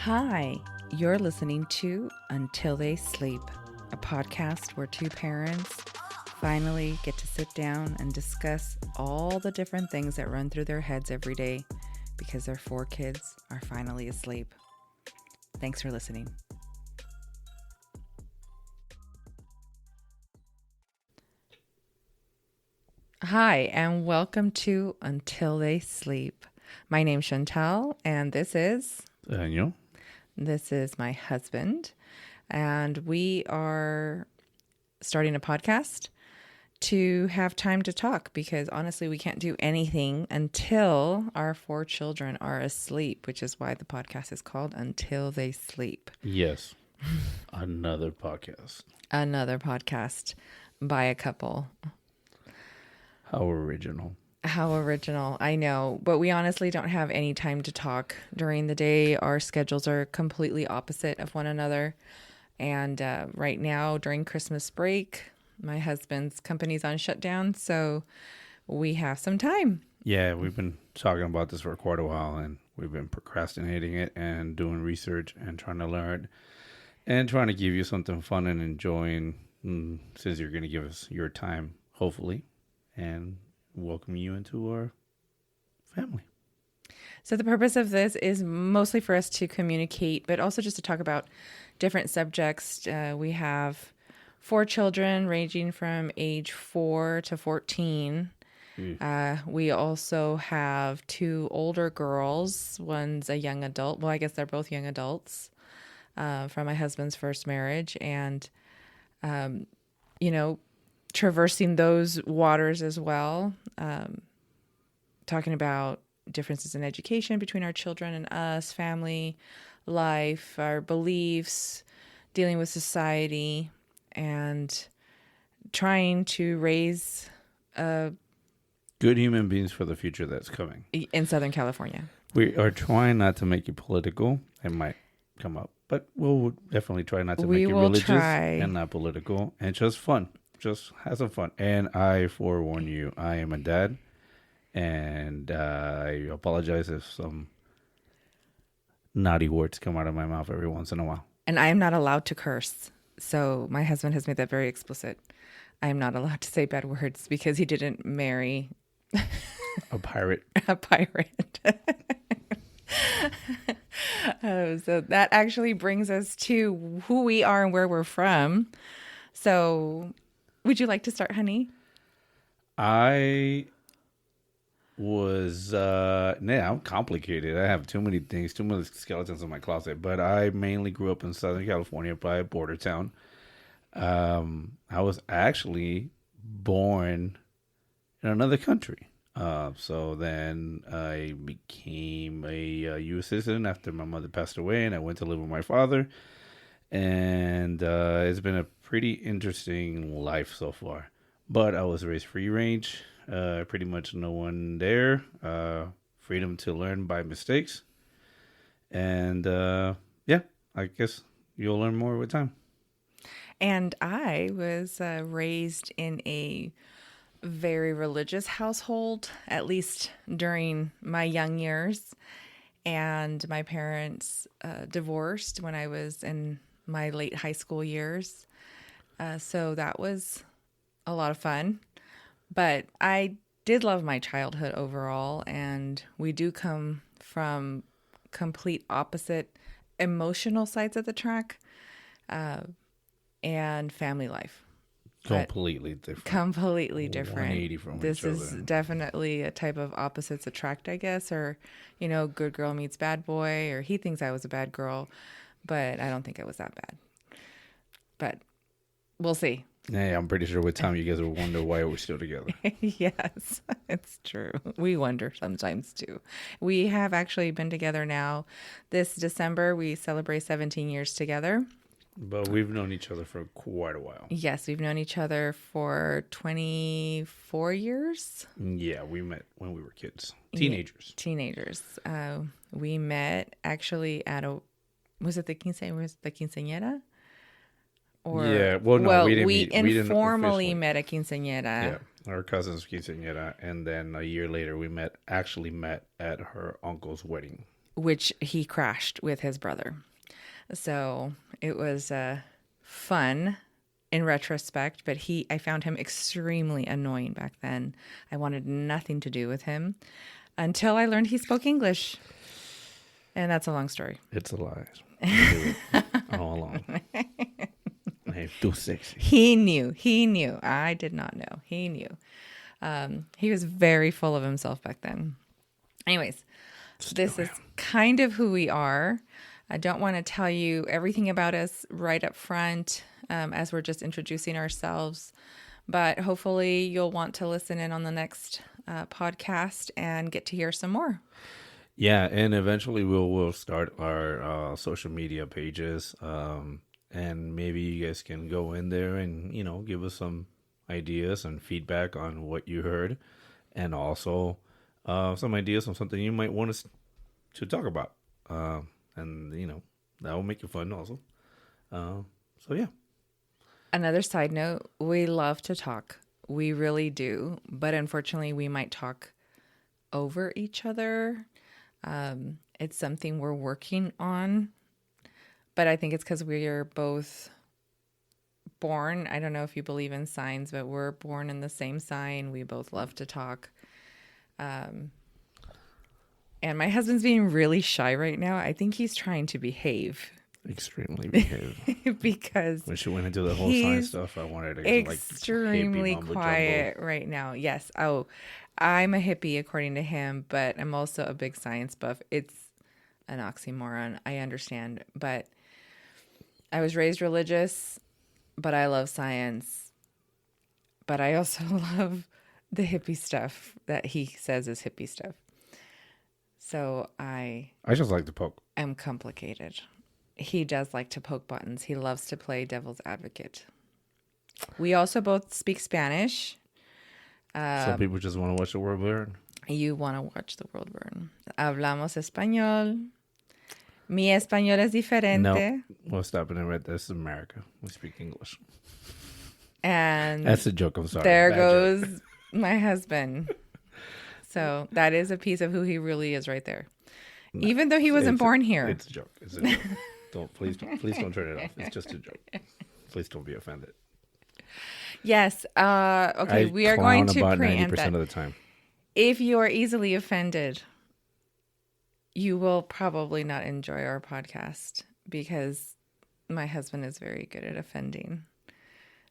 Hi, you're listening to Until They Sleep, a podcast where two parents finally get to sit down and discuss all the different things that run through their heads every day because their four kids are finally asleep. Thanks for listening. Hi, and welcome to Until They Sleep. My name's Chantal, and this is Daniel. my husband, and we are starting a podcast to have time to talk because honestly, we can't do anything until our four children are asleep, which is why the podcast is called Until They Sleep. Yes. Another podcast. Another podcast by a couple. How original. How original. I know, but we honestly don't have any time to talk during the day. Our schedules are completely opposite of one another. And right now, during Christmas break, my husband's company's on shutdown, so we have some time. Yeah, we've been talking about this for quite a while, and we've been procrastinating it and doing research and trying to learn and trying to give you something fun and enjoying since you're going to give us your time, hopefully, and welcome you into our family. So the purpose of this is mostly for us to communicate, but also just to talk about different subjects. We have four children ranging from age 4 to 14. We also have two older girls. One's a young adult. Well, I guess they're both young adults from my husband's first marriage. And, traversing those waters as well, talking about differences in education between our children and us, family, life, our beliefs, dealing with society, and trying to raise good human beings for the future that's coming. In Southern California. We are trying not to make it political. It might come up, but we'll definitely try not to make it religious and not political and just fun. Just have some fun. And I forewarn you, I am a dad, and I apologize if some naughty words come out of my mouth every once in a while. And I am not allowed to curse. So my husband has made that very explicit. I am not allowed to say bad words because he didn't marry a pirate. A pirate. So that actually brings us to who we are and where we're from. So would you like to start, honey? I was, I'm complicated. I have too many things, too many skeletons in my closet, but I mainly grew up in Southern California by a border town. I was actually born in another country. So then I became a U.S. citizen after my mother passed away, and I went to live with my father. And it's been a pretty interesting life so far. But I was raised free range. Pretty much no one there. Freedom to learn by mistakes. And I guess you'll learn more with time. And I was raised in a very religious household, at least during my young years. And my parents divorced when I was in my late high school years. So that was a lot of fun. But I did love my childhood overall. And we do come from complete opposite emotional sides of the track and family life. Completely different. Completely different. 180 from this each other. Is definitely a type of opposites attract, I guess, or, good girl meets bad boy, or he thinks I was a bad girl, but I don't think I was that bad. But we'll see. Yeah, I'm pretty sure with time you guys will wonder why we're still together. Yes, it's true. We wonder sometimes too. We have actually been together now. This December, we celebrate 17 years together. But we've known each other for quite a while. Yes, we've known each other for 24 years. Yeah, we met when we were kids. Teenagers. We met actually at was it the quinceañera? Or, yeah, well, no, we informally met at quinceañera. Yeah, our cousin's quinceañera, and then a year later we actually met at her uncle's wedding. which he crashed with his brother. So it was fun in retrospect, but I found him extremely annoying back then. I wanted nothing to do with him until I learned he spoke English. And that's a long story. It's a lie. I knew it all along. I'm too sexy. He knew. I did not know. He knew. He was very full of himself back then. Anyways, this is kind of who we are. I don't want to tell you everything about us right up front, as we're just introducing ourselves. But hopefully you'll want to listen in on the next podcast and get to hear some more. Yeah, and eventually we'll start our social media pages, and maybe you guys can go in there and give us some ideas and feedback on what you heard, and also some ideas on something you might want us to talk about, and that will make it fun also. So yeah. Another side note: we love to talk. We really do, but unfortunately, we might talk over each other. It's something we're working on, but I think it's because we are both born. I don't know if you believe in signs, but we're born in the same sign. We both love to talk. And my husband's being really shy right now. I think he's trying to behave. Extremely behave. Because when she went into the whole science stuff, I wanted to extremely quiet right now. Yes. Oh, I'm a hippie according to him, but I'm also a big science buff. It's an oxymoron. I understand, but I was raised religious, but I love science. But I also love the hippie stuff that he says is hippie stuff. So I just like to poke. I'm complicated. He does like to poke buttons. He loves to play devil's advocate. We also both speak Spanish. Some people just want to watch the world burn. You want to watch the world burn. Hablamos español. Mi español es diferente. No, we'll stop it right there. This is America. We speak English. And that's a joke. I'm sorry. There goes my husband. So that is a piece of who he really is right there. No, even though he wasn't born here. It's a joke. It's a joke. Please don't turn it off. It's just a joke. Please don't be offended. Yes. Okay. We are going to about preempt 90% that. of the time. If you are easily offended, you will probably not enjoy our podcast because my husband is very good at offending.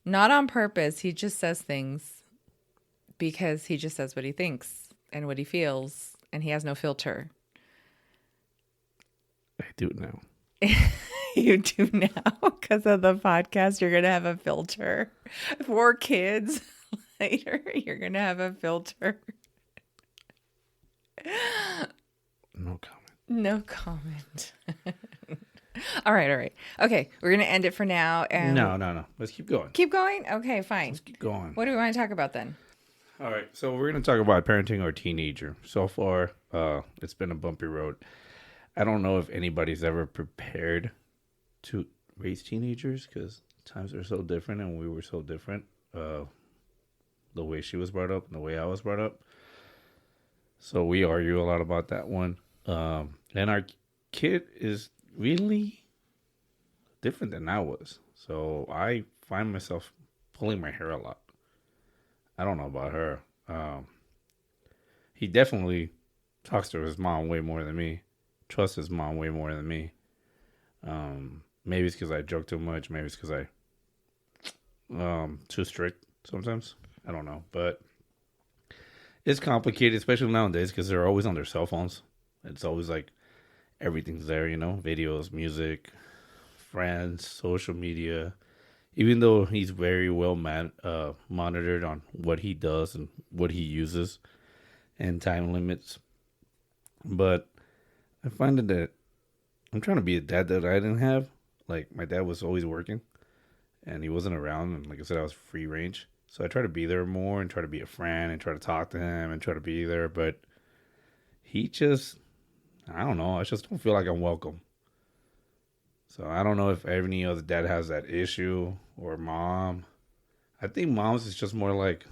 Not on purpose. He just says things because he just says what he thinks and what he feels, and he has no filter. I do now. You do now because of the podcast. You're going to have a filter. 4 kids later, you're going to have a filter. No comment. No comment. All right. Okay, we're going to end it for now. And No. Let's keep going. Keep going? Okay, fine. Let's keep going. What do we want to talk about then? All right, so we're going to talk about parenting our teenager. So far, it's been a bumpy road. I don't know if anybody's ever prepared to raise teenagers because times are so different and we were so different. The way she was brought up and the way I was brought up. So we argue a lot about that one. And our kid is really different than I was. So I find myself pulling my hair a lot. I don't know about her. He definitely talks to his mom way more than me. Trusts his mom way more than me. Maybe it's because I joke too much. Maybe it's because I'm too strict sometimes. I don't know. But it's complicated, especially nowadays, because they're always on their cell phones. It's always like everything's there, videos, music, friends, social media. Even though he's very well monitored on what he does and what he uses and time limits. But I find that I'm trying to be a dad that I didn't have. Like, my dad was always working and he wasn't around. And like I said, I was free range. So I try to be there more and try to be a friend and try to talk to him and try to be there. But he just, I don't know. I just don't feel like I'm welcome. So I don't know if any other dad has that issue or mom. I think moms is just more like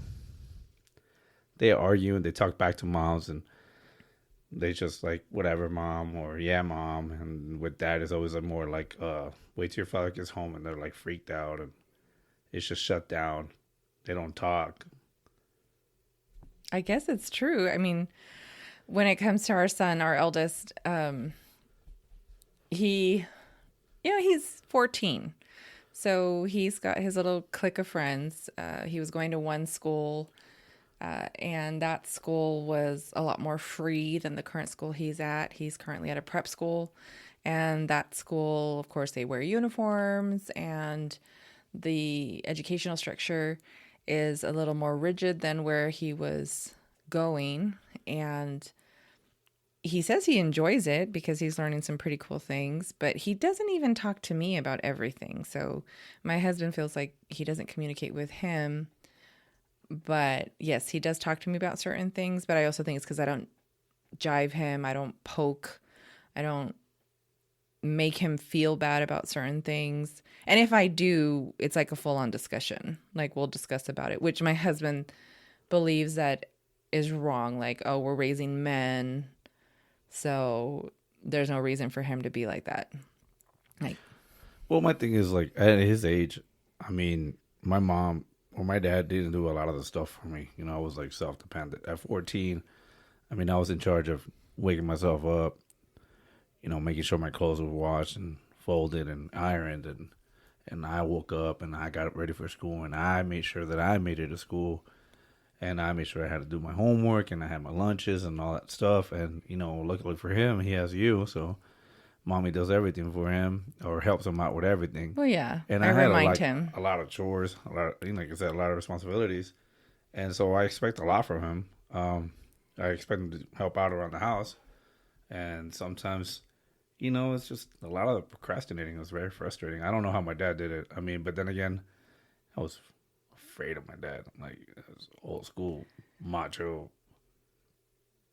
they argue and they talk back to moms and They just like whatever, mom, or yeah, mom. And with dad, it's always more like, wait till your father gets home, and they're like freaked out, and it's just shut down. They don't talk. I guess it's true. I mean, when it comes to our son, our eldest, he, he's 14. So he's got his little clique of friends. He was going to one school, and that school was a lot more free than the current school he's at. He's currently at a prep school, and that school, of course, they wear uniforms, and the educational structure is a little more rigid than where he was going. And he says he enjoys it because he's learning some pretty cool things, but he doesn't even talk to me about everything. So my husband feels like he doesn't communicate with him. But yes, he does talk to me about certain things, but I also think it's because I don't jive him. I don't poke. I don't make him feel bad about certain things. And if I do, it's like a full-on discussion. Like we'll discuss about it, which my husband believes that is wrong. Like, oh, we're raising men, so there's no reason for him to be like that. Like, Well, my thing is like at his age, I mean, my mom or my dad didn't do a lot of the stuff for me. I was like self-dependent. At 14, I mean, I was in charge of waking myself up, making sure my clothes were washed and folded and ironed, and I woke up and I got ready for school, and I made sure that I made it to school, and I made sure I had to do my homework, and I had my lunches and all that stuff. And luckily for him, he has you, so mommy does everything for him or helps him out with everything. well, yeah, And I I had remind him. a lot of chores, like I said, a lot of responsibilities, and so I expect a lot from him. I expect him to help out around the house, and sometimes, it's just a lot of the procrastinating. It was very frustrating. I don't know how my dad did it. I mean, but then again, I was afraid of my dad. Like, it was old school, macho,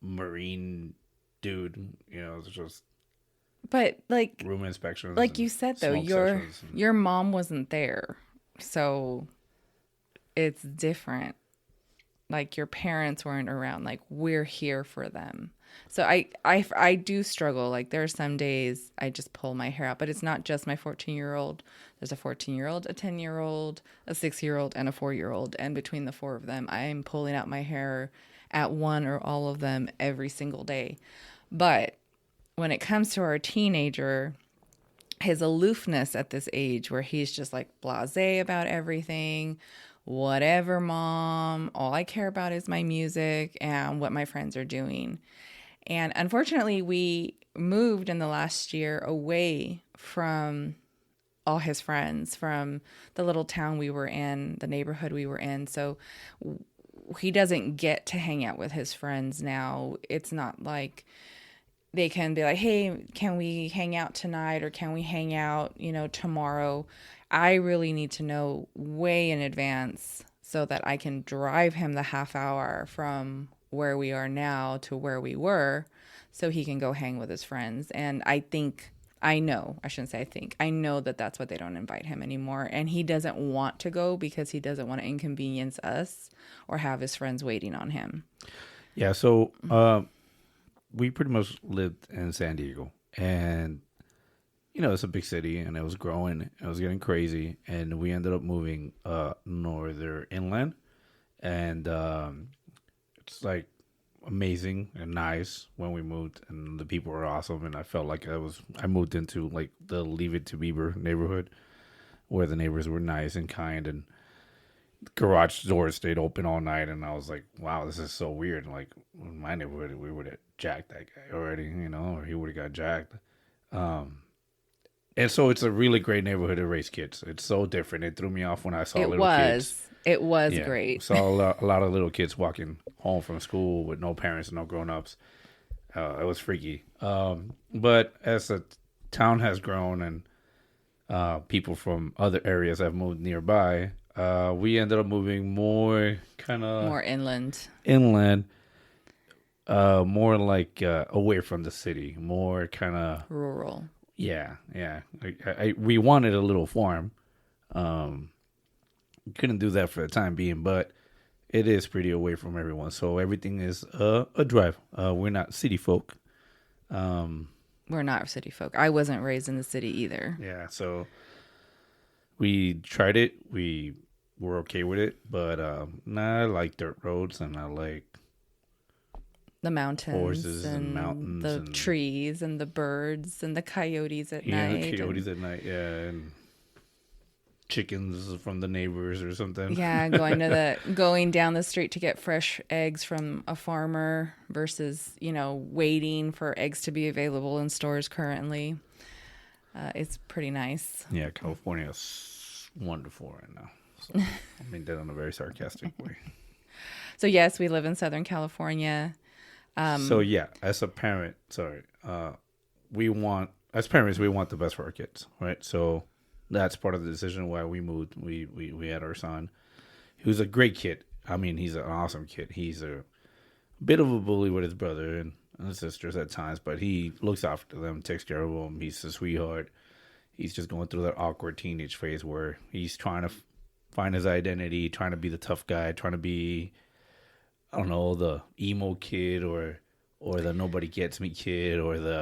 marine dude. It's just But like room inspections, like and you said though, smoke sessions. your mom wasn't there. So it's different. Like your parents weren't around. Like we're here for them. So I do struggle. Like there are some days I just pull my hair out, but it's not just my 14-year-old. There's a 14-year-old, a 10-year-old, a 6-year-old, and a 4-year-old. And between the four of them, I'm pulling out my hair at one or all of them every single day. But when it comes to our teenager, his aloofness at this age where he's just like blasé about everything, whatever, mom, all I care about is my music and what my friends are doing. And unfortunately, we moved in the last year away from all his friends, from the little town we were in, the neighborhood we were in. So he doesn't get to hang out with his friends now. It's not like they can be like, hey, can we hang out tonight, or can we hang out, tomorrow? I really need to know way in advance so that I can drive him the half hour from where we are now to where we were so he can go hang with his friends. And I know that that's what they don't invite him anymore. And he doesn't want to go because he doesn't want to inconvenience us or have his friends waiting on him. Yeah, so we pretty much lived in San Diego, and it's a big city, and it was growing, it was getting crazy, and we ended up moving northern inland, and it's like amazing and nice when we moved, and the people were awesome, and I felt like I moved into like the Leave It to Beaver neighborhood, where the neighbors were nice and kind, and garage doors stayed open all night, and I was like, wow, this is so weird. Like in my neighborhood, we would have jacked that guy already, or he would have got jacked. And so it's a really great neighborhood to raise kids. It's so different. It threw me off when I saw little kids. It was Yeah, great. saw a lot of little kids walking home from school with no parents, no grown-ups. It was freaky. But as the town has grown and people from other areas have moved nearby, we ended up moving more inland. More like away from the city, more kind of Rural. Yeah. We wanted a little farm. Couldn't do that for the time being, but it is pretty away from everyone. So everything is a drive. We're not city folk. We're not city folk. I wasn't raised in the city either. Yeah, so we tried it. We were okay with it, but nah, I like dirt roads and I like The mountains horses and mountains the and trees and the birds and the coyotes at night. the coyotes at night. Yeah, and chickens from the neighbors or something. Yeah, going down the street to get fresh eggs from a farmer versus, waiting for eggs to be available in stores currently. It's pretty nice. Yeah, California is wonderful right now. So, I mean that in a very sarcastic way. So yes, we live in Southern California. So yeah, as a parent, as parents, we want the best for our kids, right? So that's part of the decision why we moved. We had our son. He was a great kid. I mean, he's an awesome kid. He's a bit of a bully with his brother and his sisters at times, but he looks after them, takes care of them. He's a sweetheart. He's just going through that awkward teenage phase where he's trying to find his identity, trying to be the tough guy, trying to be, I don't know, the emo kid or the nobody gets me kid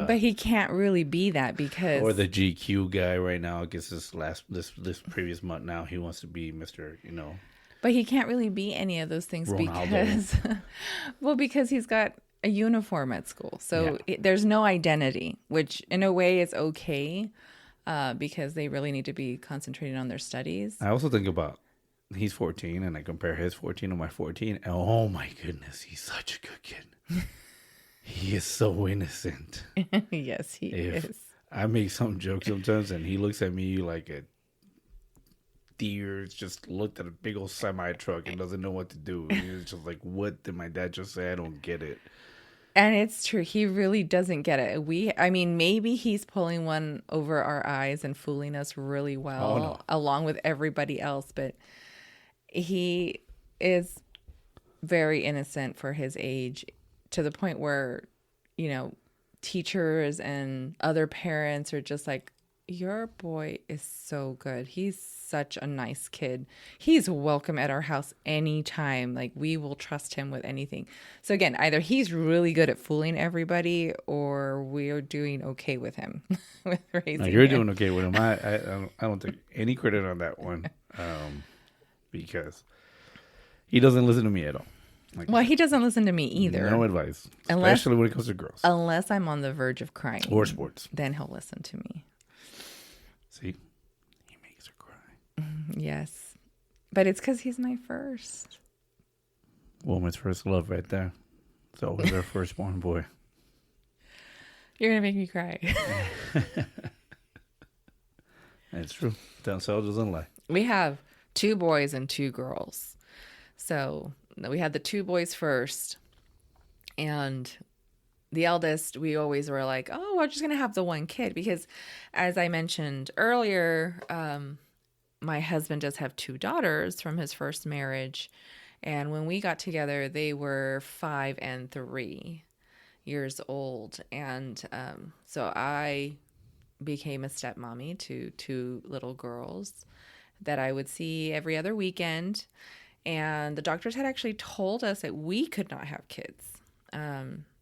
But he can't really be that because or the GQ guy right now. I guess this previous month now he wants to be Mr. But he can't really be any of those things Ronaldo. because he's got a uniform at school. So there's no identity, which in a way is okay because they really need to be concentrating on their studies. I also think about he's 14 and I compare his 14 to my 14. And oh my goodness, he's such a good kid. He is so innocent. Yes, he is. I make some jokes sometimes and he looks at me like a deer just looked at a big old semi truck and doesn't know what to do. He's just like, what did my dad just say? I don't get it. And it's true. He really doesn't get it. Maybe he's pulling one over our eyes and fooling us really well along with everybody else. But he is very innocent for his age to the point where, teachers and other parents are just like, your boy is so good. He's such a nice kid. He's welcome at our house anytime. Like, we will trust him with anything. So again, either he's really good at fooling everybody or we're doing okay with him with raising No, you're him. doing okay with him. I don't take any credit on that one because he doesn't listen to me at all. Well, he doesn't listen to me either. No advice, especially when it comes to girls. Unless I'm on the verge of crying. Or sports. Then he'll listen to me. See? He makes her cry. Yes. But it's because he's my first. Woman's first love right there. It's always our firstborn boy. You're going to make me cry. That's true. Down south doesn't lie. We have 2 boys and 2 girls. So we had the 2 boys first. And the eldest, we always were like, oh, we're just going to have the one kid. Because as I mentioned earlier, my husband does have 2 daughters from his first marriage. And when we got together, they were 5 and 3 years old. And so I became a stepmommy to 2 little girls that I would see every other weekend. And the doctors had actually told us that we could not have kids.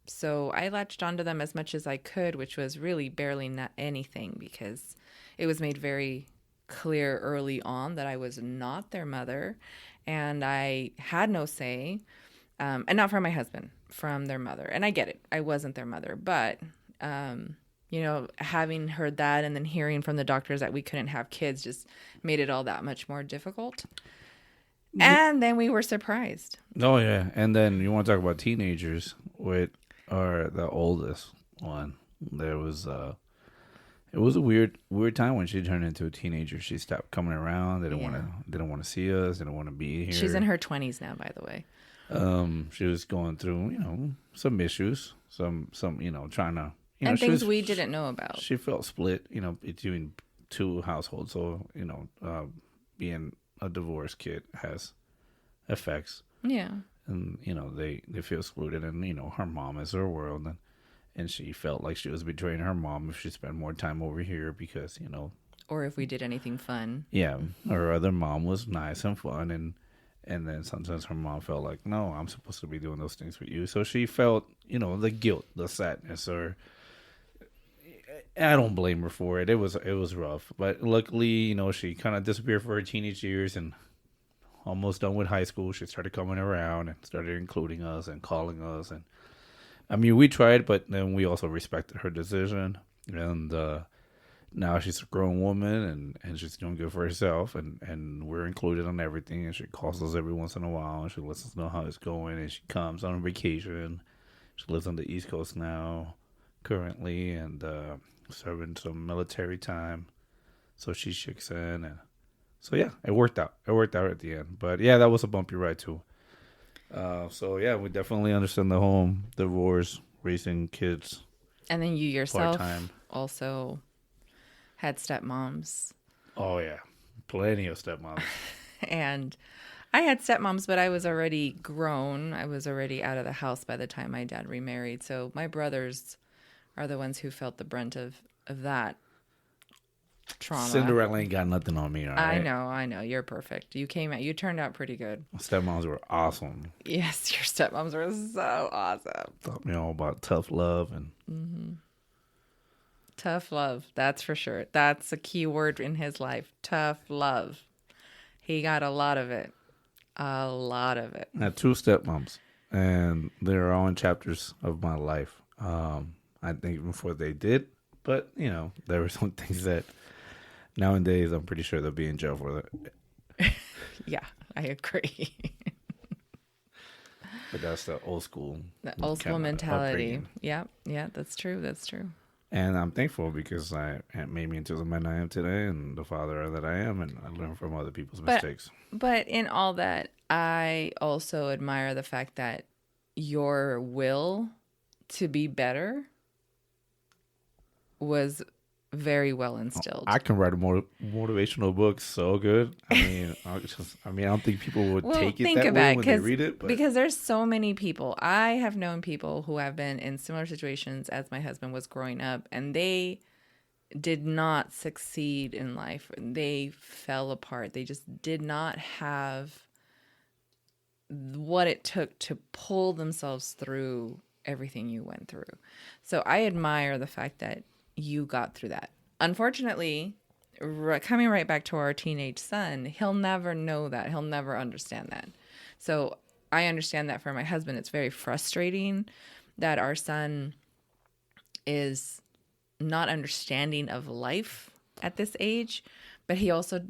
So I latched onto them as much as I could, which was really barely not anything because it was made very clear early on that I was not their mother and I had no say, and not from my husband, from their mother. And I get it. I wasn't their mother, but, having heard that and then hearing from the doctors that we couldn't have kids just made it all that much more difficult. And then we were surprised. Oh, yeah. And then you want to talk about teenagers with the oldest one. There was it was a weird time when she turned into a teenager. She stopped coming around. They didn't want to see us. They didn't want to be here. She's in her 20s now, by the way. She was going through, some issues, some trying to, and things we didn't know about. She felt split, between 2 households. So, being a divorced kid has effects. Yeah. And, they feel excluded. And, her mom is her world. And she felt like she was betraying her mom if she spent more time over here because, Or if we did anything fun. Yeah. Her other mom was nice and fun. And then sometimes her mom felt like, no, I'm supposed to be doing those things for you. So she felt, the guilt, the sadness, or I don't blame her for it. It was rough, but luckily, she kind of disappeared for her teenage years, and almost done with high school. She started coming around and started including us and calling us, and I mean, we tried, but then we also respected her decision, and now she's a grown woman, and she's doing good for herself, and we're included on everything, and she calls us every once in a while, and she lets us know how it's going, and she comes on vacation. She lives on the East Coast now, currently, and serving some military time, so she checks in, and so yeah, it worked out. It worked out at the end, but yeah, that was a bumpy ride too. So yeah, we definitely understand the home divorce, raising kids And then you part yourself time. also had stepmoms. Oh yeah, plenty of stepmoms. And I had stepmoms, but I was already grown. I was already out of the house by the time my dad remarried. So my brothers are the ones who felt the brunt of that trauma. Cinderella ain't got nothing on me, all right? I know. You're perfect. You turned out pretty good. Stepmoms were awesome. Yes, your stepmoms were so awesome. Taught me all about tough love and Tough love, that's for sure. That's a key word in his life. Tough love. He got a lot of it. A lot of it. I had two stepmoms, and they're all in chapters of my life. I think before they did, but there were some things that nowadays I'm pretty sure they'll be in jail for that. Yeah, I agree. But that's the old school, The old school kinda mentality. upbringing. Yeah, that's true. That's true. And I'm thankful because it made me into the man I am today and the father that I am, and I learn from other people's mistakes. But in all that, I also admire the fact that your will to be better was very well instilled. I can write a motivational book so good. I mean, I don't think people would take it that way when they read it. But because there's so many people. I have known people who have been in similar situations as my husband was growing up, and they did not succeed in life. They fell apart. They just did not have what it took to pull themselves through everything you went through. So I admire the fact that you got through that. Unfortunately, coming right back to our teenage son, he'll never know that. He'll never understand that. So I understand that for my husband. It's very frustrating that our son is not understanding of life at this age, but he also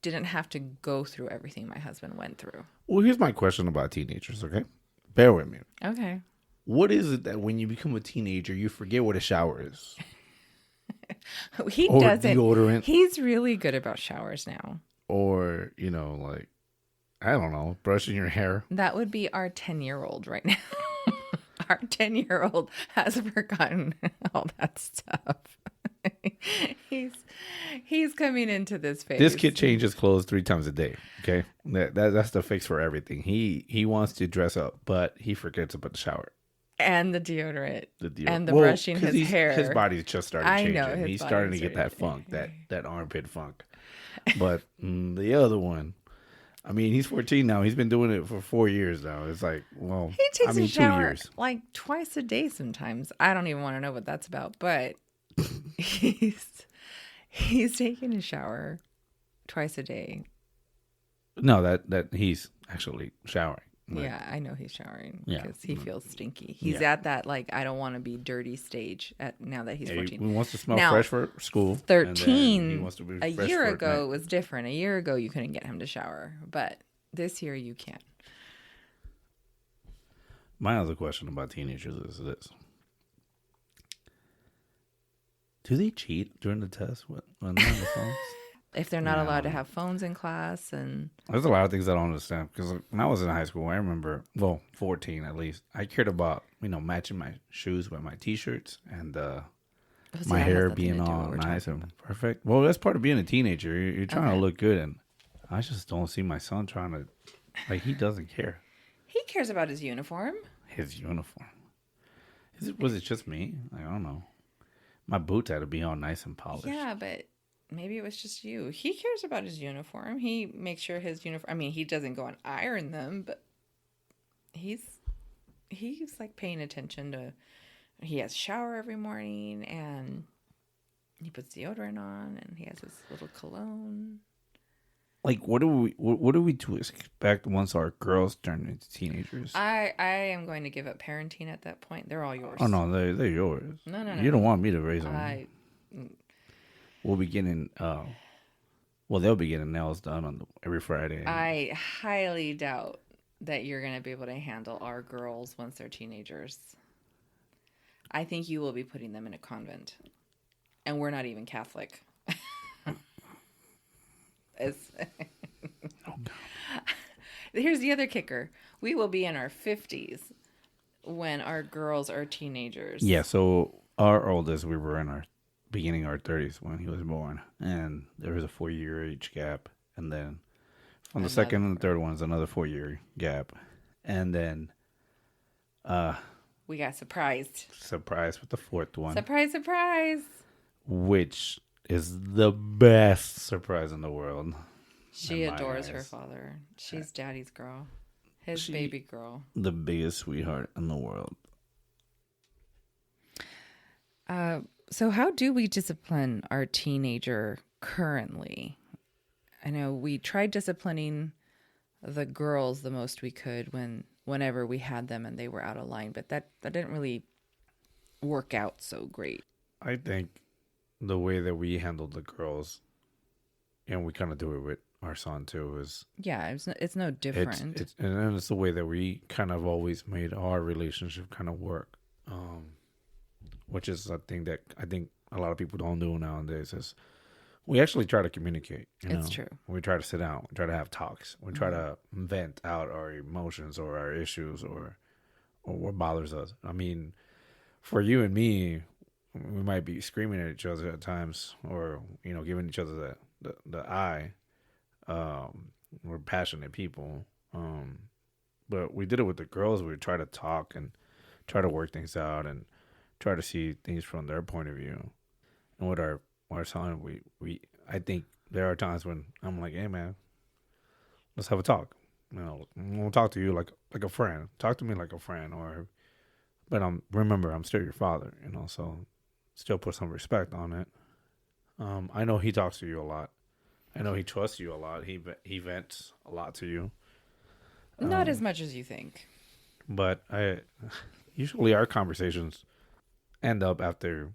didn't have to go through everything my husband went through. well, here's my question about teenagers. Okay, bear with me. Okay. What is it that when you become a teenager, you forget what a shower is? He Or doesn't. deodorant. He's really good about showers now. Or, like, I don't know, brushing your hair. That would be our 10-year-old right now. Our 10-year-old has forgotten all that stuff. He's coming into this phase. This kid changes clothes 3 times a day. Okay, that's the fix for everything. He wants to dress up, but he forgets about the shower, and the deodorant, and the Well, brushing 'cause his hair. His body's just started I changing. know, his He's starting to body's get that starting- funk, that armpit funk. But the other one, I mean, he's 14 now. He's been doing it for 4 years now. It's like, well, He takes a 2 shower years. like twice a day sometimes. I don't even want to know what that's about, but he's taking a shower twice a day. No, that he's actually showering. Like, Yeah, I know he's showering Yeah. because he feels stinky. He's Yeah. at that like I don't want to be dirty stage at now that he's He 14. wants to smell Now, fresh for school. and then 13 he wants to be a fresh year for ago night. it was different. A year ago you couldn't get him to shower, but this year you can. My other question about teenagers is this: do they cheat during the test when they're on the phones? If they're not Yeah. allowed to have phones in class and There's a lot of things I don't understand because when I was in high school, I remember, 14 at least, I cared about matching my shoes with my t-shirts and Oh, see, my that has hair nothing being to do with all what we're nice talking and perfect. Well, that's part of being a teenager. You're trying Okay. to look good, and I just don't see my son trying to, like, he doesn't care. he cares about his uniform. His uniform. Was it just me? I don't know. My boots had to be all nice and polished. Yeah, but maybe it was just you. He cares about his uniform. He makes sure his uniform. I mean, he doesn't go and iron them, but he's like paying attention to. He has a shower every morning, and he puts deodorant on, and he has his little cologne. Like, what do we to expect once our girls turn into teenagers? I am going to give up parenting at that point. They're all yours. Oh no, they're yours. No, You don't want me to raise them. We'll be getting they'll be getting nails done on every Friday. I highly doubt that you're going to be able to handle our girls once they're teenagers. I think you will be putting them in a convent, and we're not even Catholic. Here's the other kicker. We will be in our 50s when our girls are teenagers. Yeah, so our oldest, we were in our beginning our 30s when he was born, and there was a 4-year age gap, and then from the second and the third one's another 4-year gap, and then we got surprised with the fourth one. Surprise. Which is the best surprise in the world. She adores her father. She's daddy's girl. His baby girl. The biggest sweetheart in the world. So how do we discipline our teenager currently? I know we tried disciplining the girls the most we could whenever we had them and they were out of line, but that didn't really work out so great. I think the way that we handled the girls, and we kind of do it with our son too, is it's no different. It's the way that we kind of always made our relationship kind of work, which is a thing that I think a lot of people don't do nowadays. Is we actually try to communicate. It's true. We try to sit down. We try to have talks. We try to vent out our emotions or our issues or what bothers us. I mean, for you and me, we might be screaming at each other at times, or giving each other the eye. We're passionate people, but we did it with the girls. We try to talk and try to work things out and try to see things from their point of view. And with our son, I think there are times when I'm like, hey man, let's have a talk. We'll talk to you like a friend. Talk to me like a friend, but remember, I'm still your father, so still put some respect on it. I know he talks to you a lot. I know he trusts you a lot. He vents a lot to you. Not as much as you think. But usually our conversations end up after,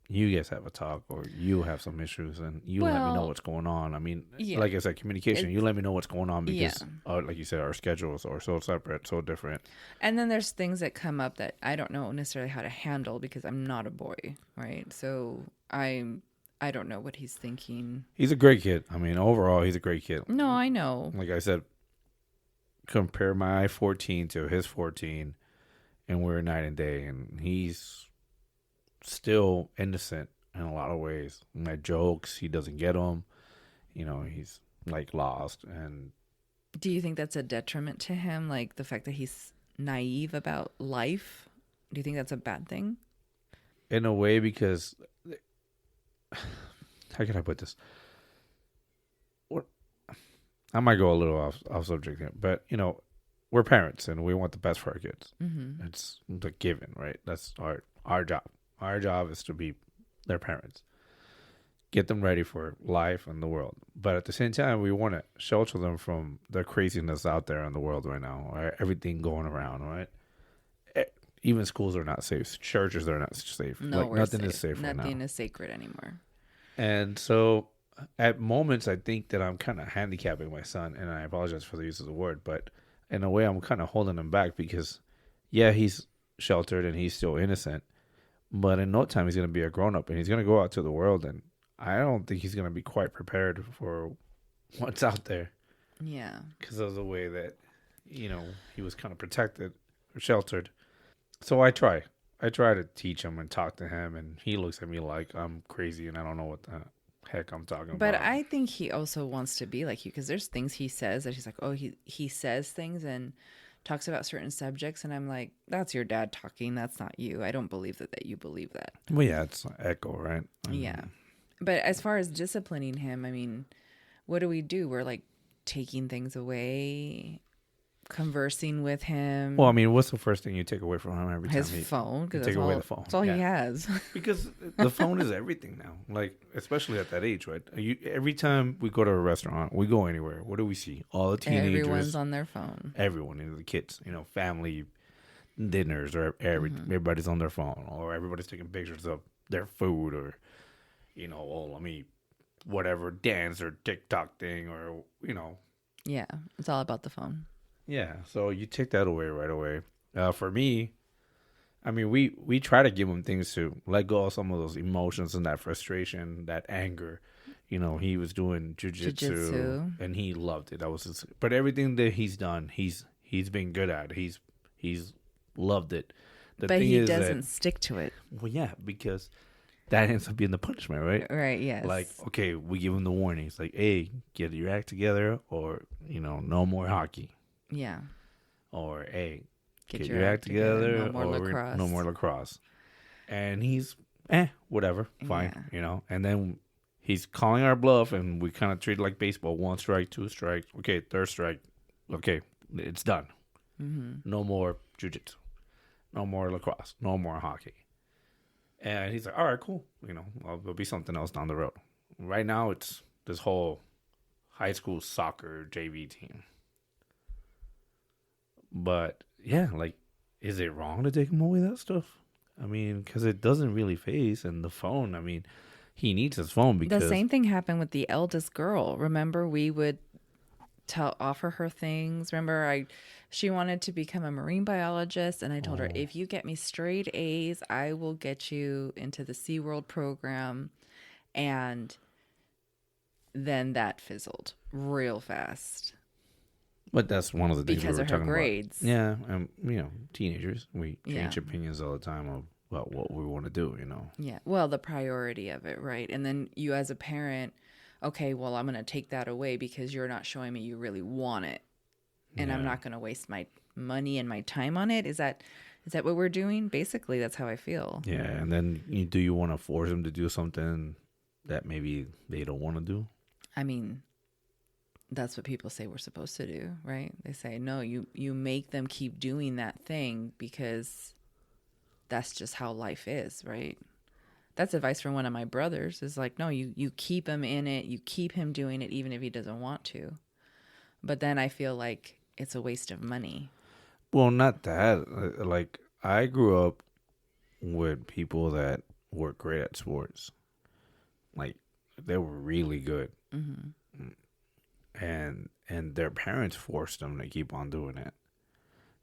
you guys have a talk or you have some issues and you let me know what's going on. I mean, like I said, communication. You let me know what's going on because, like you said, our schedules are so separate, so different. And then there's things that come up that I don't know necessarily how to handle because I'm not a boy, right? So I don't know what he's thinking. He's a great kid. I mean, overall, he's a great kid. No, I know. Like I said, compare my 14 to his 14, and we're night and day, and he's still innocent in a lot of ways. My jokes, he doesn't get them. He's like lost. And do you think that's a detriment to him? Like the fact that he's naive about life? Do you think that's a bad thing? In a way, because how can I put this? I might go a little off subject here, but we're parents and we want the best for our kids. Mm-hmm. It's the given, right? That's our job. Our job is to be their parents, get them ready for life and the world. But at the same time, we want to shelter them from the craziness out there in the world right now, right? Everything going around, right? Even schools are not safe. Churches are not safe. No, nothing is safe right now. Nothing is sacred anymore. And so at moments, I think that I'm kind of handicapping my son, and I apologize for the use of the word, but in a way, I'm kind of holding him back because, he's sheltered and he's still innocent, but in no time, he's going to be a grown-up, and he's going to go out to the world, and I don't think he's going to be quite prepared for what's out there. Yeah. Because of the way that, he was kind of protected or sheltered. So I try to teach him and talk to him, and he looks at me like I'm crazy and I don't know what the heck I'm talking about. But I think he also wants to be like you because there's things he says that he's like, he says things and talks about certain subjects, and I'm like, that's your dad talking. That's not you. I don't believe that you believe that. Well, yeah, it's an echo, right? Yeah. But as far as disciplining him, I mean, what do we do? We're like taking things away, conversing with him. Well, I mean, what's the first thing you take away from him every his time phone, you because take away the phone? that's all he has. Because the phone is everything now. Like, especially at that age, right? Every time we go to a restaurant, we go anywhere, what do we see? All the teenagers. Everyone's on their phone. Everyone, the kids, family dinners, or everybody's on their phone, or everybody's taking pictures of their food, or, let me, whatever, dance or TikTok thing, or, Yeah, it's all about the phone. Yeah, so you take that away right away. For me, I mean, we try to give him things to let go of some of those emotions and that frustration, that anger. He was doing jiu-jitsu, and he loved it. That was but everything that he's done, he's been good at. He's loved it. But he doesn't stick to it. Well, yeah, because that ends up being the punishment, right? Right, yes. Like, okay, we give him the warning. It's like, hey, get your act together, or, no more hockey. Yeah. Or, hey, get your act together, no more lacrosse. No more lacrosse. And he's, whatever, fine, And then he's calling our bluff, and we kind of treat it like baseball. 1 strike, 2 strikes. Okay, 3rd strike. Okay, it's done. Mm-hmm. No more jiu-jitsu. No more lacrosse. No more hockey. And he's like, all right, cool. There'll be something else down the road. Right now, it's this whole high school soccer JV team. But, yeah, like, is it wrong to take him away that stuff? I mean, because it doesn't really phase. And the phone, I mean, he needs his phone because... The same thing happened with the eldest girl. Remember, we would offer her things. Remember, she wanted to become a marine biologist, and I told her, if you get me straight A's, I will get you into the SeaWorld program. And then that fizzled real fast. But that's one of the things because we were of her talking grades. About. Yeah, teenagers, we change opinions all the time about what we want to do, Yeah, well, the priority of it, right? And then you as a parent, okay, well, I'm going to take that away because you're not showing me you really want it. And I'm not going to waste my money and my time on it. Is that what we're doing? Basically, that's how I feel. Yeah, and then do you want to force them to do something that maybe they don't want to do? I mean, that's what people say we're supposed to do, right? They say, no, you make them keep doing that thing because that's just how life is, right? That's advice from one of my brothers is like, no, you keep him in it. You keep him doing it even if he doesn't want to. But then I feel like it's a waste of money. Well, not that. Like, I grew up with people that were great at sports. Like, they were really good. Mm-hmm. And their parents forced them to keep on doing it.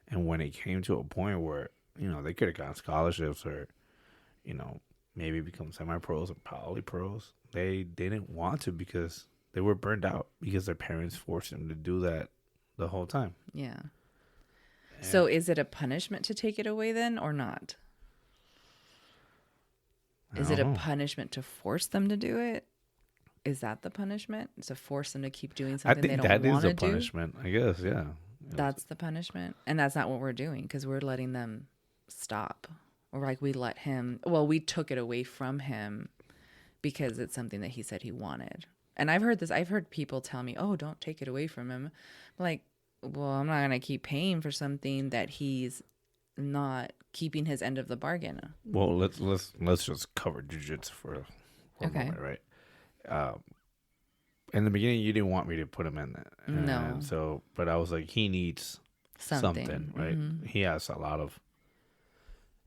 And when it came to a point where, they could have gotten scholarships or, maybe become semi-pros or poly-pros, they didn't want to because they were burned out because their parents forced them to do that the whole time. Yeah. So is it a punishment to take it away then or not? Is it a punishment to force them to do it? Is that the punishment? To force them to keep doing something they don't want to do? I think that is a punishment, I guess, yeah. That's the punishment. And that's not what we're doing because we're letting them stop. Or like we took it away from him because it's something that he said he wanted. And I've heard people tell me, oh, don't take it away from him. I'm like, well, I'm not going to keep paying for something that he's not keeping his end of the bargain. Well, let's just cover jiu-jitsu for a moment, right? In the beginning, you didn't want me to put him in that. No. So, but I was like, he needs something, right? Mm-hmm. He has a lot of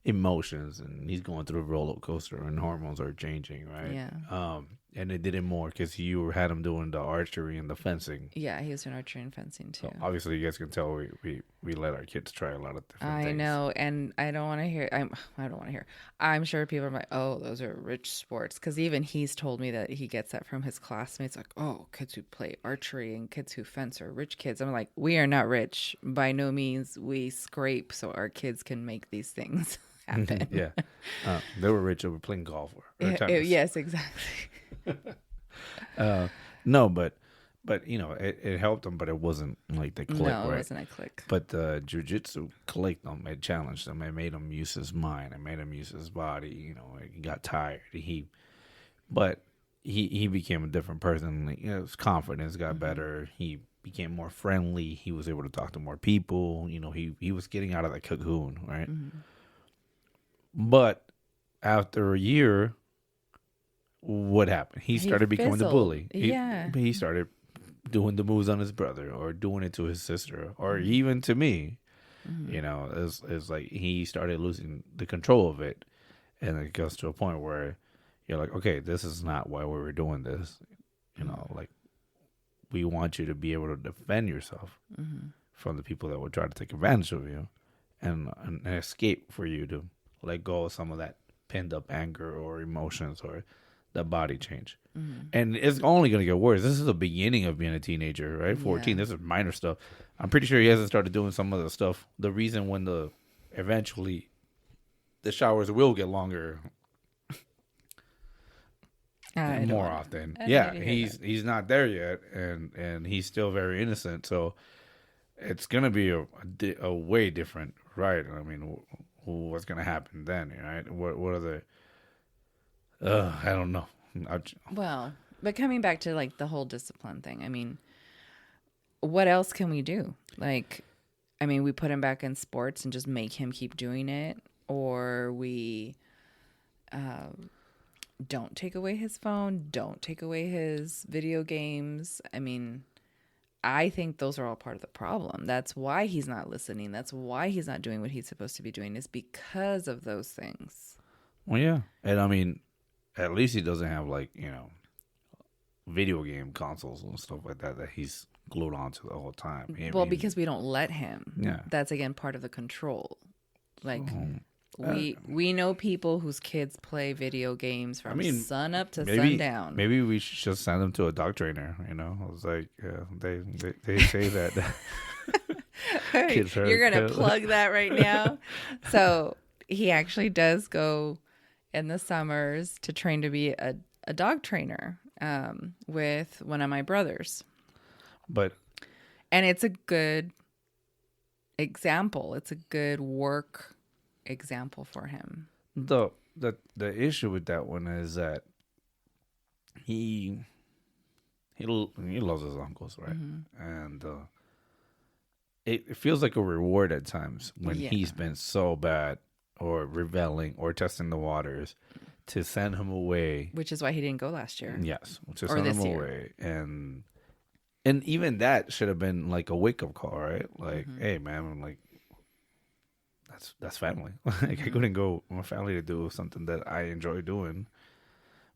emotions, and he's going through a roller coaster, and hormones are changing, right? Yeah. And it did it more because you had him doing the archery and the fencing. Yeah, he was doing archery and fencing too. So obviously, you guys can tell we let our kids try a lot of different things. I know, and I don't want to hear. I don't want to hear. I'm sure people are like, "Oh, those are rich sports," because even he's told me that he gets that from his classmates. Like, "Oh, kids who play archery and kids who fence are rich kids." I'm like, "We are not rich by no means. We scrape so our kids can make these things happen." Yeah, they were rich over playing golf or tennis. Yes, exactly. No, but it helped them, but it wasn't like the click. No, it right? wasn't a click. But the jiu-jitsu clicked them. It challenged him. It made him use his mind. It made him use his body. He got tired. But he became a different person. Like, his confidence got Mm-hmm. better. He became more friendly. He was able to talk to more people. He was getting out of that cocoon, right? Mm-hmm. But after a year, what happened? He He started becoming the fizzled. bully. Yeah. He started doing the moves on his brother, or doing it to his sister, or Mm-hmm. even to me. Mm-hmm. It's like he started losing the control of it, and it goes to a point where you're like, okay, this is not why we were doing this. Like, we want you to be able to defend yourself Mm-hmm. from the people that would try to take advantage of you, and an escape for you to let go of some of that pinned up anger or emotions or the body change. Mm-hmm. And it's only going to get worse. This is the beginning of being a teenager, right? 14. Yeah. This is minor stuff. I'm pretty sure he hasn't started doing some of the stuff. The reason when eventually the showers will get longer I don't more wanna- often. I don't Yeah, need to hear he's not there yet, and he's still very innocent. So it's gonna be a way different, right? I mean, what's gonna happen then, right? What are the? I don't know. Well, but coming back to like the whole discipline thing, I mean, what else can we do? Like, I mean, we put him back in sports and just make him keep doing it, or we don't take away his phone, don't take away his video games. I mean, I think those are all part of the problem. That's why he's not listening. That's why he's not doing what he's supposed to be doing, is because of those things. Well, yeah, and I mean, at least he doesn't have, like, video game consoles and stuff like that he's glued onto the whole time. I Well, mean, because we don't let him. Yeah. That's again part of the control. Like So, we know people whose kids play video games from sun up to sundown. maybe we should just send him to a dog trainer. I was like, yeah, they say that. Hey, kids are- you're gonna plug that right now. So he actually does go in the summers to train to be a dog trainer with one of my brothers. But And it's a good example. It's a good work example for him. the issue with that one is that he loves his uncles, right? And it feels like a reward at times when Yeah. he's been so bad or rebelling or testing the waters, to send him away. Which is why he didn't go last year. Yes, to Or send him this year. away, and even that should have been like a wake up call, right? Like, hey man, like that's family. Like, I couldn't go with my family to do something that I enjoy doing,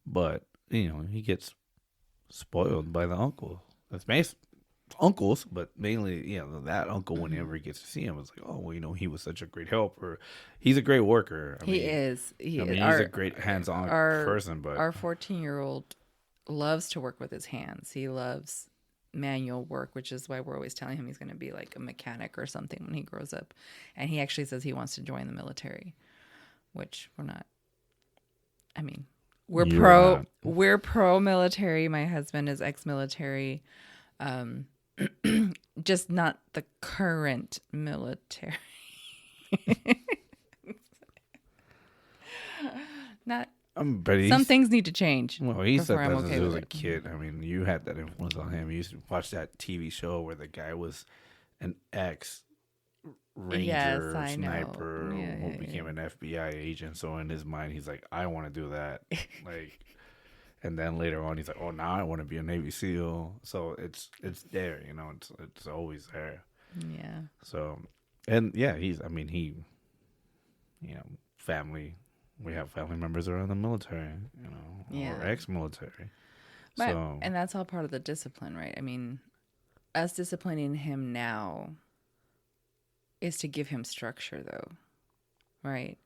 but he gets spoiled by the uncle. That's uncles, but mainly that uncle. Whenever he gets to see him, it's like, oh well, he was such a great helper. He's a great worker. He is. He's a great hands-on person. But our 14-year-old loves to work with his hands. He loves manual work, which is why we're always telling him he's going to be like a mechanic or something when he grows up. And he actually says he wants to join the military, which we're not. I mean, we're pro military. My husband is ex-military. Just not the current military. Not but some things need to change. Well, he said before I'm that okay since he was with a it. kid. I mean, you had that influence on him. You used to watch that TV show where the guy was an ex-ranger Yes, or I know. sniper Yeah, who yeah, became an FBI agent. So in his mind, he's like, I want to do that. Like, and then later on, he's like, oh, now I want to be a Navy SEAL. So it's there, it's always there. Yeah. So, and yeah, family. We have family members that are in the military, Yeah. or ex-military. But, So, and that's all part of the discipline, right? I mean, us disciplining him now is to give him structure, though, right?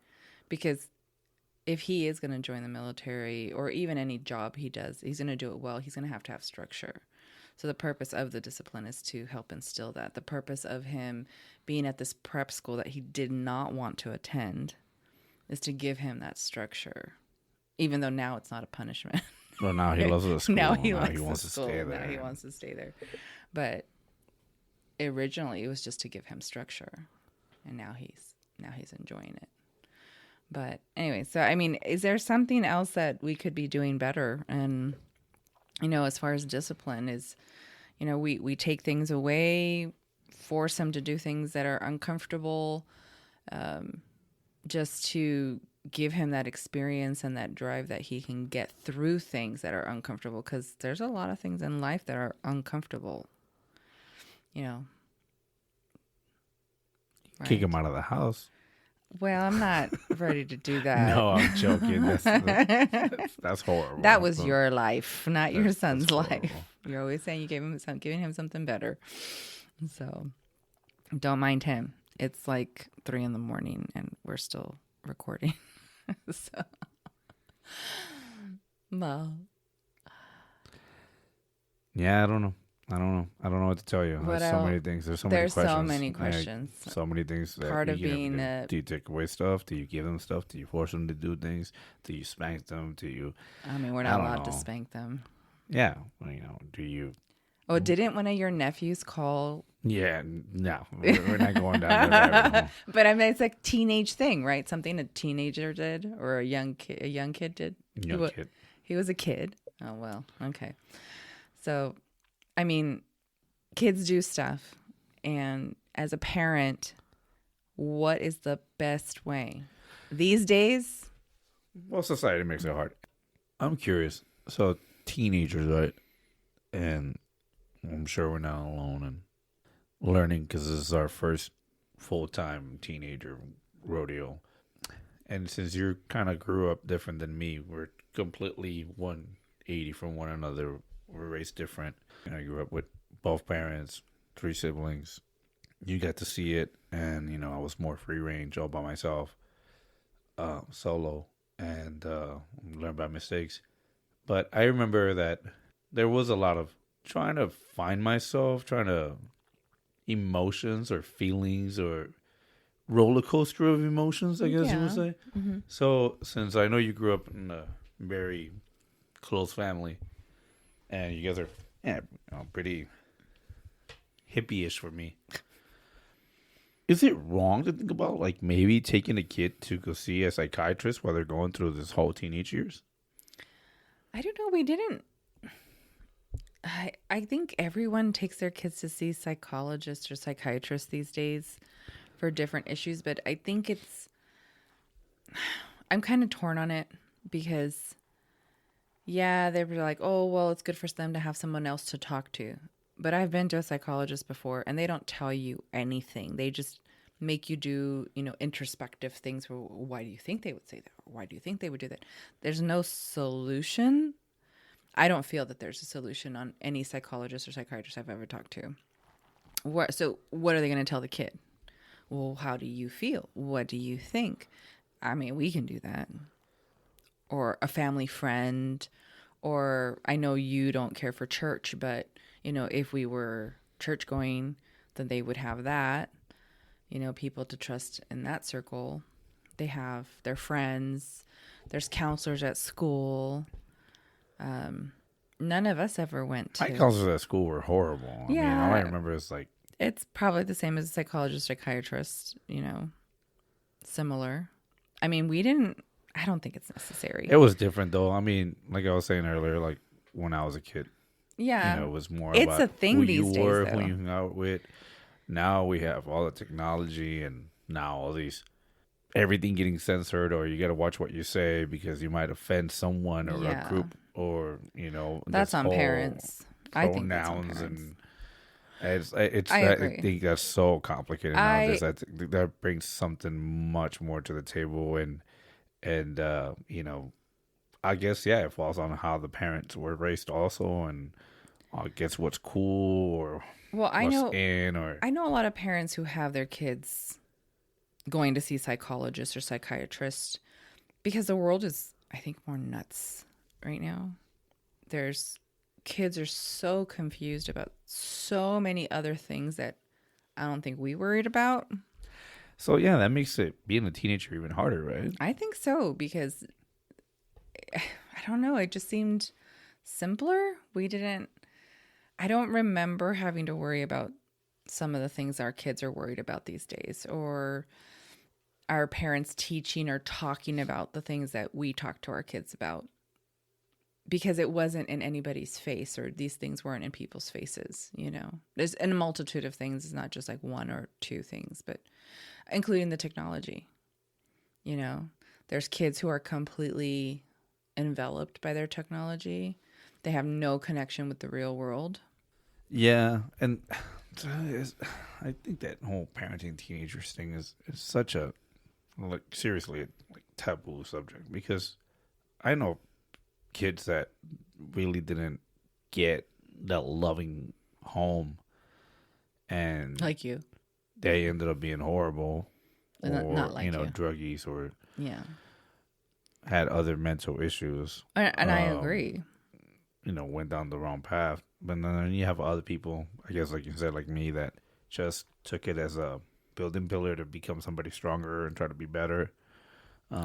Because if he is going to join the military or even any job he does, he's going to do it well. He's going to have structure. So the purpose of the discipline is to help instill that. The purpose of him being at this prep school that he did not want to attend is to give him that structure, even though now it's not a punishment. well, now he loves the school. Now he now likes he wants the to school. stay there. Now he wants to stay there. But originally it was just to give him structure, and now he's enjoying it. But anyway, so I mean, is there something else that we could be doing better? And as far as discipline is, we take things away, force him to do things that are uncomfortable, just to give him that experience and that drive that he can get through things that are uncomfortable, because there's a lot of things in life that are uncomfortable, Kick right? him out of the house. Well, I'm not ready to do that. No, I'm joking. That's horrible. That was your life, not your son's that's life. horrible. You're always saying you giving him something better. So don't mind him. It's like 3 a.m. and we're still recording. So, well, Yeah, I don't know. I don't know what to tell you. What There's so else? many things. There's so There's many so questions. many questions. So many things. That Part of you never being do. a- Do you take away stuff? Do you give them stuff? Do you force them to do things? Do you spank them? Do you? I mean, we're I not don't allowed to know. spank them. Yeah. Do you? Oh, didn't one of your nephews call? Yeah. No. We're not going down that rabbit hole. But I mean, it's like teenage thing, right? Something a teenager did or a young kid did. Young kid. He was a kid. Oh, well, okay. So, I mean, kids do stuff. And as a parent, what is the best way? These days, Well, society makes it hard. I'm curious. So teenagers, right? And I'm sure we're not alone in learning, because this is our first full-time teenager rodeo. And since you kind of grew up different than me, we're completely 180 from one another. We're raised different. And I grew up with both parents, 3 siblings. You got to see it, and I was more free range, all by myself, solo, and learn by mistakes. But I remember that there was a lot of trying to find myself, trying to emotions or feelings or roller coaster of emotions, I guess you would Yeah. say. So since I know you grew up in a very close family, and you guys are pretty hippie-ish for me, is it wrong to think about like maybe taking a kid to go see a psychiatrist while they're going through this whole teenage years? I don't know. We didn't. I think everyone takes their kids to see psychologists or psychiatrists these days for different issues, but I think I'm kind of torn on it because, yeah, they were like, oh, well, it's good for them to have someone else to talk to. But I've been to a psychologist before, and they don't tell you anything. They just make you do, introspective things. Why do you think they would say that? Or why do you think they would do that? There's no solution. I don't feel that there's a solution on any psychologist or psychiatrist I've ever talked to. So what are they going to tell the kid? Well, how do you feel? What do you think? I mean, we can do that. Or a family friend. Or I know you don't care for church, but, if we were church going, then they would have that. People to trust in that circle. They have their friends. There's counselors at school. None of us ever went to. My counselors at school were horrible. I mean, all I remember is like, It's probably the same as a psychologist, psychiatrist, similar. I mean, I don't think it's necessary. it was different though. I mean, like I was saying earlier, like when I was a kid, Yeah. it was more It's about a thing who these you days, were, though. who you hung out with. Now we have all the technology, and now all these everything getting censored, or you got to watch what you say because you might offend someone or a Yeah. group, or That's this on whole parents. I think that's on pronouns parents. and I I agree. think that's so complicated I- nowadays. I think that brings something much more to the table, and I guess it falls on how the parents were raised also, and I guess what's cool or Well, I what's know in, or I know a lot of parents who have their kids going to see psychologists or psychiatrists because the world is, I think, more nuts right now. Kids are so confused about so many other things that I don't think we worried about. so that makes it being a teenager even harder, right? I think so because I don't know, it just seemed simpler. I don't remember having to worry about some of the things our kids are worried about these days, or our parents teaching or talking about the things that we talk to our kids about. because it wasn't in anybody's face, or these things weren't in people's faces, you know. There's a multitude of things. It's not just like one or two things, but including the technology, you know. There's kids who are completely enveloped by their technology. They have no connection with the real world. Yeah, and I think that whole parenting teenagers thing is such a, like, seriously, like, taboo subject, because I know kids that really didn't get that loving home, and Like you. they ended up being horrible, or Not like you. druggies, or Yeah. had other mental issues. And I agree. Went down the wrong path. But then you have other people, I guess, like you said, like me, that just took it as a building pillar to become somebody stronger and try to be better.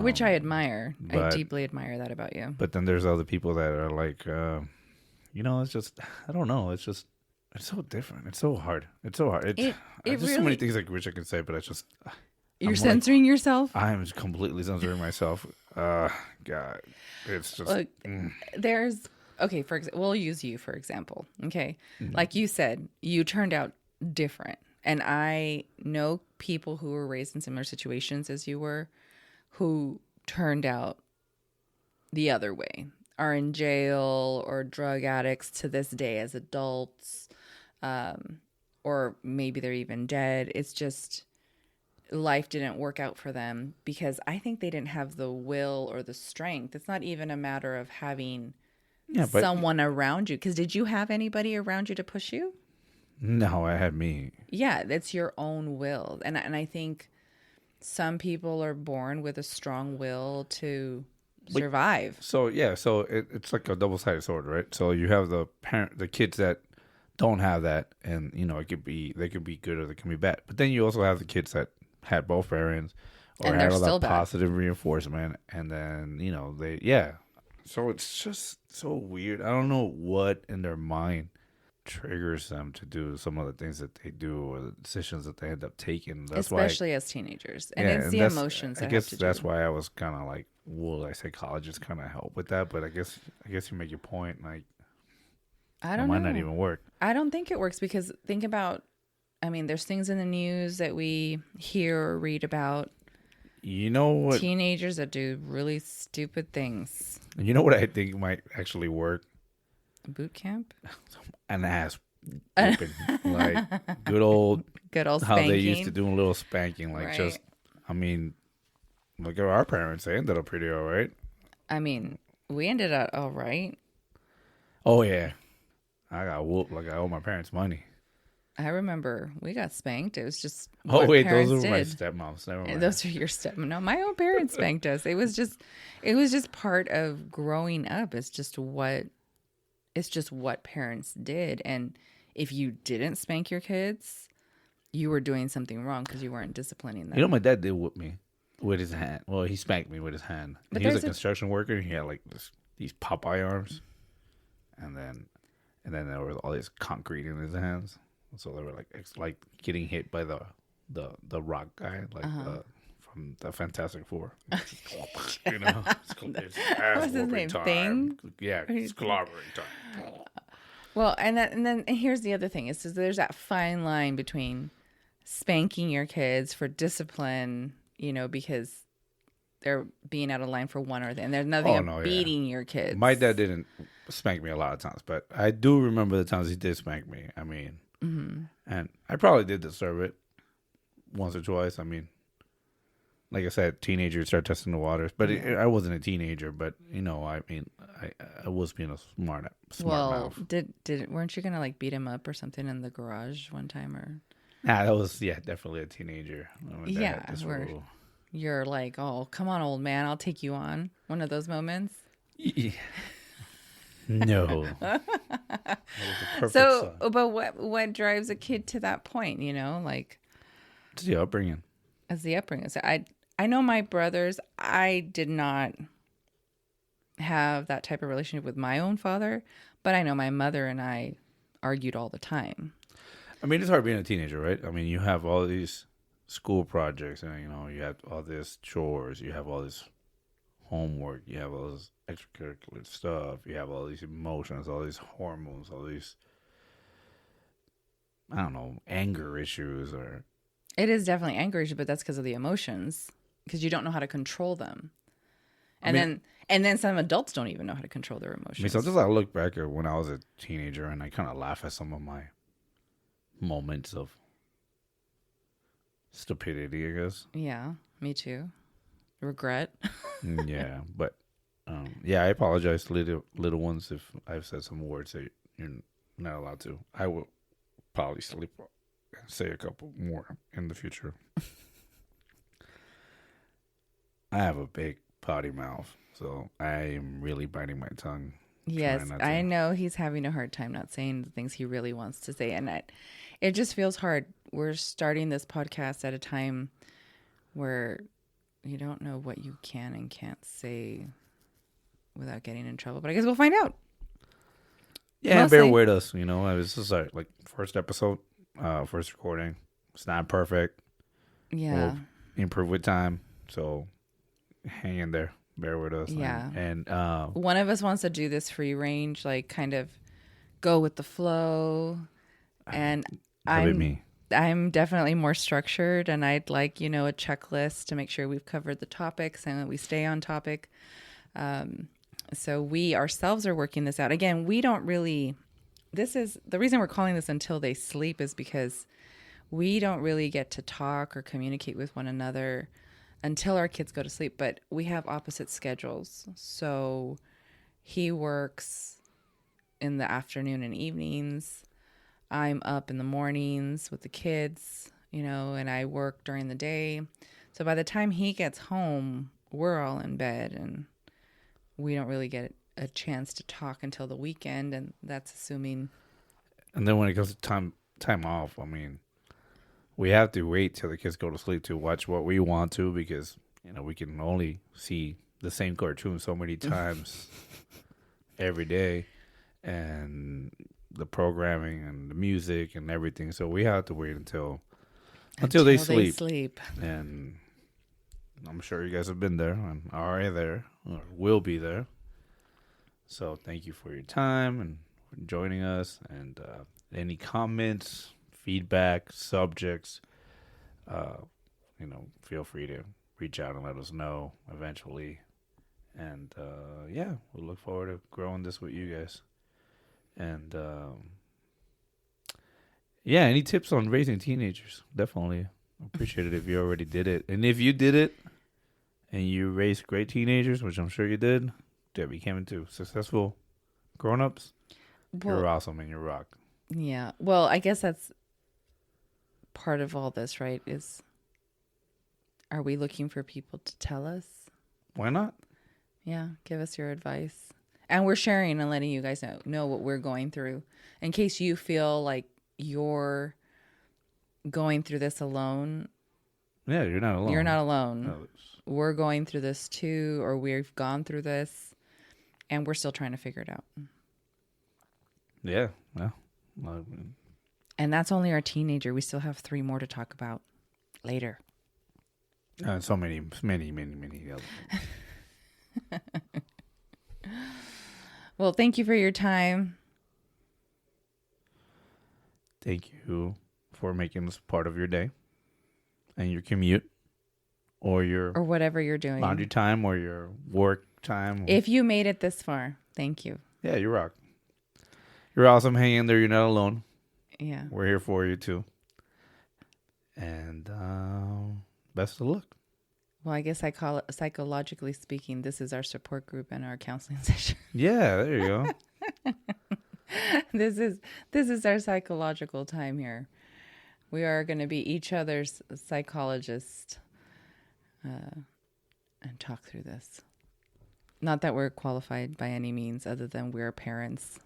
Which I admire. I but- deeply admire that about you. But then there's other people that are like, it's just, I don't know. It's just, it's so different. It's so hard. It's so hard. There's so many really- things I wish I could say, but I just, You're I'm like- censoring yourself? I am completely censoring myself. God, it's just, Look, there's okay. For example, we'll use you for example. Okay, like you said, you turned out different, and I know people who were raised in similar situations as you were, who turned out the other way, are in jail or drug addicts to this day as adults, or maybe they're even dead. It's just life didn't work out for them because I think they didn't have the will or the strength. It's not even a matter of having yeah, but someone around you. Because did you have anybody around you to push you? no, I had me. Yeah, that's your own will. And I think some people are born with a strong will to survive. So yeah, so it's like a double-sided sword, right? So you have the kids that don't have that, and they could be good or they can be bad. But then you also have the kids that had both parents or And had they're all still that bad. positive reinforcement, and then So it's just so weird. I don't know what in their mind triggers them to do some of the things that they do or the decisions that they end up taking. That's Especially as teenagers. And why, it's the emotions I that guess have to that's do. why I was kind of like, well, like psychologists kind of help with that, but I guess you make your point. Like, I it don't might know. not even work. I don't think it works because think about, there's things in the news that we hear or read about You know what? teenagers that do really stupid things. You know what I think might actually work? Boot camp? An ass whooping, like good old Good old how spanking. they used to do a little spanking. Like Right. Look at our parents. They ended up pretty all right. We ended up all right. Oh yeah, I got whooped like I owe my parents money. I remember we got spanked. It was just Oh what wait, parents those are my did. stepmoms. Never And mind. those are your step. No, my own parents spanked us. It was just part of growing up. It's just what parents did. And if you didn't spank your kids, you were doing something wrong because you weren't disciplining them. My dad did whoop me with his hand. Well, he spanked me with his hand. But He was a there's a- construction worker. He had like these Popeye arms, and then there was all this concrete in his hands. So they were like getting hit by the rock guy, like from the Fantastic Four. It's What's his name? Thing? Yeah, it's clobbering time. Well, and here's the other thing is there's that fine line between spanking your kids for discipline, because they're being out of line for one or the, and there's nothing Oh, of no, yeah. beating your kids. My dad didn't spank me a lot of times, but I do remember the times he did spank me. And I probably did deserve it once or twice. Like I said, teenagers start testing the waters, but I wasn't a teenager. But I was being a smart Well, mouth. weren't you gonna like beat him up or something in the garage one time, or Nah, that was definitely a teenager. My dad Yeah, had this where- rule. you're like, oh, come on, old man, I'll take you on one of those moments? No. That was the perfect So, son. but what drives a kid to that point? Like It's the upbringing. as the upbringing. So I know my brothers. I did not have that type of relationship with my own father, but I know my mother and I argued all the time. It's hard being a teenager, right? You have all these school projects, and you have all these chores, you have all this homework, you have all this extracurricular stuff, you have all these emotions, all these hormones, all these, I don't know, anger issues or. It is definitely anger issue, but that's because of the emotions, because you don't know how to control them. And then some adults don't even know how to control their emotions. I mean, sometimes I look back at when I was a teenager and I kind of laugh at some of my moments of stupidity, I guess. Yeah, me too. Regret. Yeah, but yeah, I apologize to little ones if I've said some words that you're not allowed to. I will probably sleep and say a couple more in the future. I have a big potty mouth, so I am really biting my tongue. Yes, I know he's having a hard time not saying the things he really wants to say, and it just feels hard. We're starting this podcast at a time where you don't know what you can and can't say without getting in trouble, but I guess we'll find out. Yeah, and bear with us. This is our first episode, first recording. It's not perfect. Yeah, we'll improve with time, so hang in there. Bear with us. Yeah, and one of us wants to do this free range, like kind of go with the flow, and I'm definitely more structured, and I'd like, a checklist to make sure we've covered the topics and that we stay on topic. So we ourselves are working this out. Again, we don't really, this is the reason we're calling this Until They Sleep is because we don't really get to talk or communicate with one another until our kids go to sleep, but we have opposite schedules. So he works in the afternoon and evenings. I'm up in the mornings with the kids, and I work during the day. So by the time he gets home, we're all in bed and we don't really get a chance to talk until the weekend. And that's assuming. And then when it comes to time off, I mean, we have to wait till the kids go to sleep to watch what we want to because, we can only see the same cartoon so many times every day. And the programming and the music and everything. So we have to wait until they sleep. And I'm sure you guys have been there and are there or will be there. So thank you for your time and for joining us. And any comments, feedback, subjects, feel free to reach out and let us know eventually. And we'll look forward to growing this with you guys. And any tips on raising teenagers? Definitely appreciate it if you already did it. And if you did it and you raised great teenagers, which I'm sure you did, that became into successful grown-ups, you're awesome and you rock. Yeah. Well, I guess that's part of all this, right? Are we looking for people to tell us? Why not? Yeah. Give us your advice. And we're sharing and letting you guys know what we're going through in case you feel like you're going through this alone. Yeah, you're not alone. You're not alone. No, we're going through this too, or we've gone through this, and we're still trying to figure it out. Yeah. Well, and that's only our teenager. We still have 3 more to talk about later. So many other. Well, thank you for your time. Thank you for making this part of your day and your commute or whatever you're doing. Laundry time or your work time. If you made it this far, thank you. Yeah, you rock. You're awesome. Hang in there. You're not alone. Yeah. We're here for you too. And best of luck. Well, I guess I call it, psychologically speaking, this is our support group and our counseling session. Yeah, there you go. This is our psychological time here. We are going to be each other's psychologist and talk through this. Not that we're qualified by any means, other than we're parents.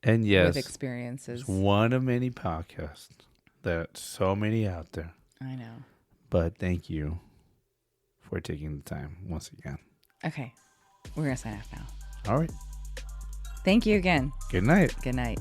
And yes, with experiences. It's one of many podcasts. There's so many out there. I know. But thank you for taking the time once again. Okay. We're going to sign off now. All right. Thank you again. Good night. Good night.